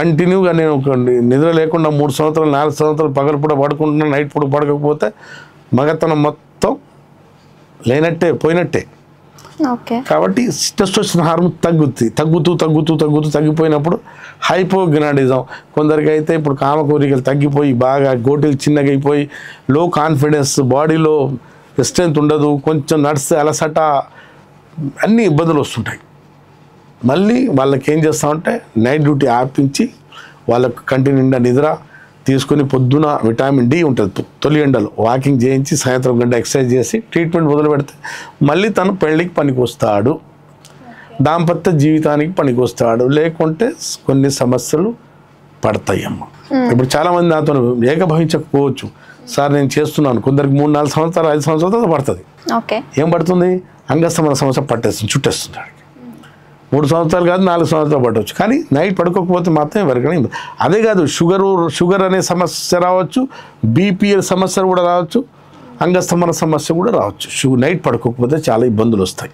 కంటిన్యూగా నేను నిద్ర లేకుండా 3 సంవత్సరాలు 4 సంవత్సరాలు పగలపూట పడుకుంటున్నా, నైట్ పూట పడకపోతే మగతనం మొత్తం లేనట్టే, పోయినట్టే. కాబట్టి టెస్టోస్టెరాన్ హార్మోన్ తగ్గిపోయినప్పుడు హైపోగొనాడిజం, కొందరికి అయితే ఇప్పుడు కామకోరికలు తగ్గిపోయి బాగా గోటీలు చిన్నగా అయిపోయి లో కాన్ఫిడెన్స్, బాడీలో స్ట్రెంత్ ఉండదు, కొంచెం నడిస్తే అలసట, అన్ని ఇబ్బందులు వస్తుంటాయి. మళ్ళీ వాళ్ళకి ఏం చేస్తామంటే నైట్ డ్యూటీ ఆపించి వాళ్ళకు కంటి నిండా నిద్ర తీసుకొని పొద్దున విటమిన్ డి ఉంటుంది, తొలి ఎండలు వాకింగ్ చేయించి సాయంత్రం గంట ఎక్సర్సైజ్ చేసి ట్రీట్మెంట్ మొదలు పెడితే మళ్ళీ తను పెళ్ళికి పనికి వస్తాడు, దాంపత్య జీవితానికి పనికి వస్తాడు. లేకుంటే కొన్ని సమస్యలు పడతాయి అమ్మ. ఇప్పుడు చాలామంది నాతో ఏకభవించకపోవచ్చు, సార్ నేను చేస్తున్నాను, కొందరికి 3-4 సంవత్సరాలు 5 సంవత్సరాలు పడుతుంది. ఏం పడుతుంది? అంగస్తమన సమస్య పట్టేస్తుంది, చుట్టేస్తుంది. 3 సంవత్సరాలు కాదు 4 సంవత్సరాలు పట్టవచ్చు, కానీ నైట్ పడుకోకపోతే మాత్రం ఎవరికైనా. అదే కాదు, షుగర్ అనే సమస్య రావచ్చు, బీపీ సమస్య కూడా రావచ్చు, అంగస్తమన సమస్య కూడా రావచ్చు. నైట్ పడుకోకపోతే చాలా ఇబ్బందులు వస్తాయి.